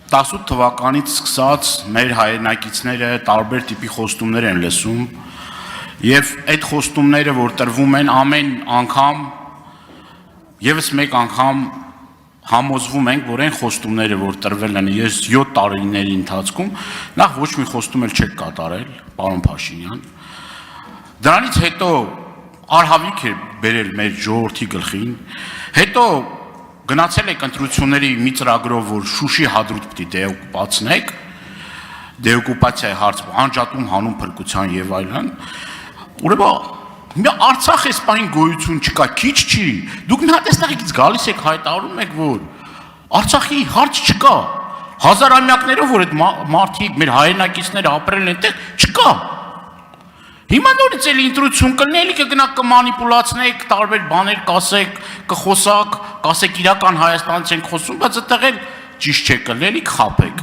18 թվականից սկսած մեր հայրենակիցները տարբեր տիպի խոստումներ են լսում եւ այդ խոստումները որ տրվում են ամեն անգամ եւս մեկ անգամ համոզվում ենք որ այն խոստումները որ տրվել են ես 7 տարիների ընթացքում նախ ոչ մի խոստում էլ չեք կատարել պարոն Փաշինյան դրանից հետո արհավիք է բերել մեր ժողովրդի գլխին հետո գնացել եք ընտրությունների մի ծրագրով, որ Շուշի հադրութ պիտի դեօկուպացնեք, դեօկուպացիայի հարց անջատում հանուն փրկության եւ այլն։ Ուրեմն Արցախ էսպային գոյություն չկա, քիչ չի։ Դուք մի հատ էստեղից գալիս եք հայտարարում եք, որ Արցախի հարց չկա։ Հազարամյակներով որ այդ մարդիկ, մեր հայրենակիցները ապրել են այդտեղ, չկա։ Հիմա նորից էլի ընտրություն կլինի, կգնաք կմանիպուլացնեք, տարբեր բաներ կասեք, կխոսակ, կասեք իրական Հայաստանից ենք խոսում, բայց այդտեղ էլ ճիշտ չէ կլինի, կխաբեք։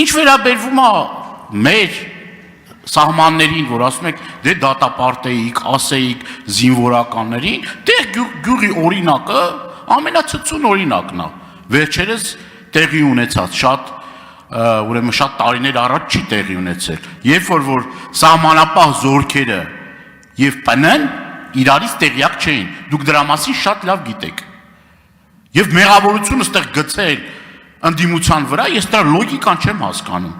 Ինչ վերաբերվում է մեր սահմաններին, որ ասում եք, դե դատապարտեիք, ասեիք զինվորականներին, դեղ գյուղի օրինակը ամենացծուն օրինակն է։ Վերջերս տեղի ունեցած ուրեմն շատ տարիներ առաջ չի տեղի ունեցել։ Երբ որ սահմանապահ զորքերը եւ ՊՆ-ն իրարից տեղյակ չէին։ Դուք դրա մասին շատ լավ գիտեք։ Եվ մեղավորությունը ստեղ գցել ընդդիմության վրա, ես դրա լոգիկան չեմ հասկանում։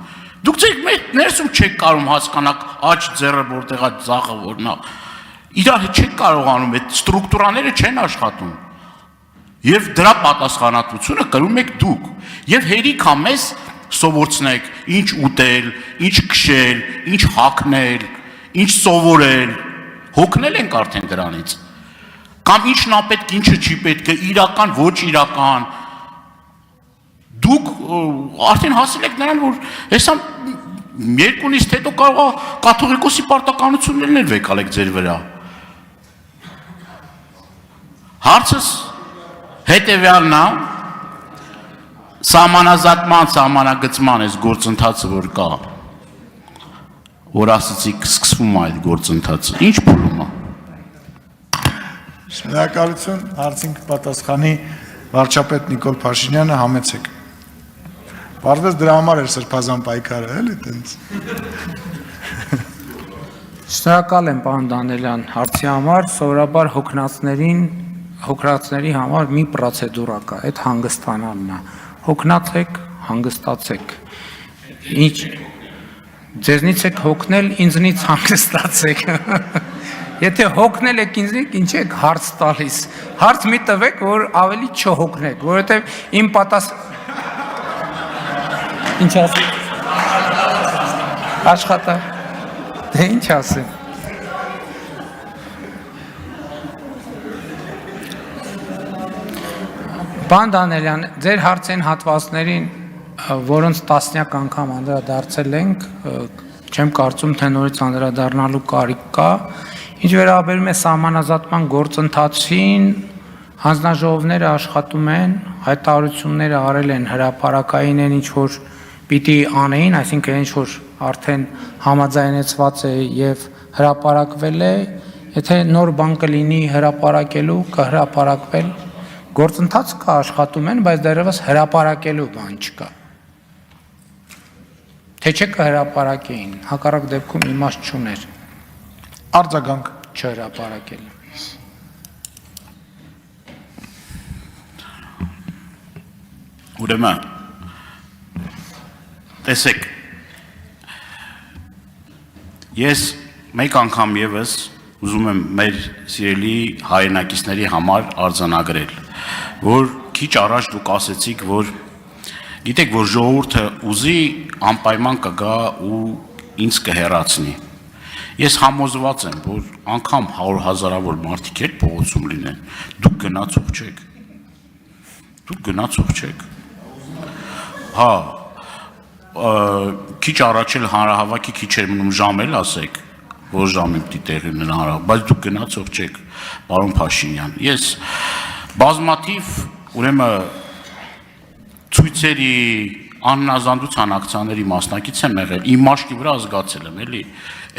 Դուք ձեր ներսում չեք կարող հասկանալ աջ ձեռը որտեղա ձախը որն է։ Իրար հետ չեք կարողանում, այդ ստրուկտուրաները չեն աշխատում։ Եվ դրա պատասխանատվությունը կրում եք դուք։ Եվ հերիք է մեզ սովորցնեք, ինչ ուտել, ինչ քշել, ինչ հագնել, ինչ սովորել, հոգնել ենք արդեն դրանից։ Կամ ինչն է պետք, ինչը չի պետք, իրական, ոչ իրական։ Դուք արդեն հասել եք նրան, որ հեսա երկունից հետո կարող է կաթողիկոսի պարտականություններն էլ վեկալեք ձեր վրա։ Հարցս հետևյալն է, սահմանազատման, սահմանագծման այս գործընթացը որ կա, որ ասացիք սկսվում է այդ գործընթացը, ինչ փուլում է։ Շնորհակալություն, հարցին կպատասխանի վարչապետ Նիկոլ Փաշինյանը, համեցեք։ Պարզվեց դրա համար էր սրբազան պայքարը, էլի տենց։ Շնորհակալ եմ պարոն Դանելյան հարցի համար, սովորաբար հոգնածների համար մի պրոցեդուրա կա, այդ հանգստանալն է։ Հոգնացեք, հանգստացեք։ Ինչ ձեզնից եք հոգնել, ինձնից հանգստացեք։ Եթե հոգնել եք ինձնից, ինչ եք հարց տալիս։ Հարց մի տվեք, որ ավելի չհոգնեք, որովհետև իմ Ինչ ասեմ։ Աշխատա։ Դե ինչ ասեմ։ Պարոն Դանելյան, ձեր հարցեն հատվածներին, որոնց տասնյակ անգամ անդրադարձել ենք, չեմ կարծում, թե նորից անդրադառնալու կարիք կա, ինչ վերաբերում է սահմանազատման գործընթացին, հանձնաժողովները աշխատում են, հայտարարությունները արել են, հրապարակային են ինչ որ պիտի անեին, այսինքն ինչ որ արդեն համաձայնեցված է եւ հրապարակվել է, եթե նոր բան կլինի հրապարակելու, կհրապարակվել Գործընթաց կա աշխատում են, բայց դեռևս հրապարակելու բան չկա։ Թե չէ կհրապարակեին, հակառակ դեպքում իմաստ չուներ։ Արձագանք չհրապարակել։ Ուրեմն տեսեք ես մեկ անգամ եւս ուզում եմ մեր սիրելի հայրենակիցների համար արձանագրել, որ քիչ առաջ դուք ասեցիք, որ գիտեք, որ ժողովուրդը ուզի անպայման կգա ու ինձ կհեռացնի։ Ես համոզված եմ, որ անգամ 100,000-ավոր մարդիկ էլ փողոցում լինեն, դուք գնացող չեք։ Դուք գնացող չեք։ Հա, քիչ առաջ էլ հանրահավաքի քիչ էր մնում ժամ էլ ասեք, որ ժամին պիտի տեղի ունենա հանրահավաք, բայց դուք գնացող չեք, պարոն Փաշինյան։ Ես բազմաթիվ ուրեմն ցույցերի անհնազանդության ակցիաների մասնակից եմ եղել, իմ մաշկի վրա զգացել եմ, էլի,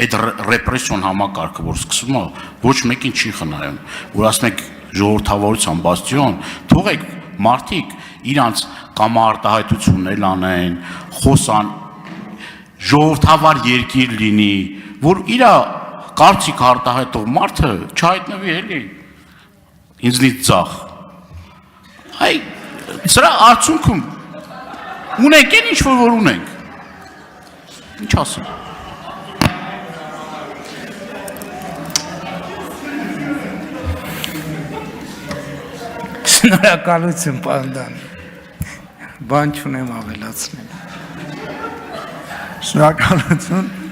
այդ ռեպրեսիոն համակարգը, որ սկսվում է, ոչ մեկին չի խնայում, որ ասում եք ժողովրդավարության բաստիոն, թողեք մարդիկ իրանց կամ արտահայտություններ անեն, խոսան, ժողովրդավար երկիր լինի, որ իր կարծիք արտահայտող մարդը չհայտնվի էլի ինձնից ծախ։ Այ սրա արդյունքում ունենք են ինչ որ ունենք։ Ինչ ասեմ։ Շնորհակալություն, պարոն Դան։ Բան չունեմ ավելացնել։ Շնորհակալություն։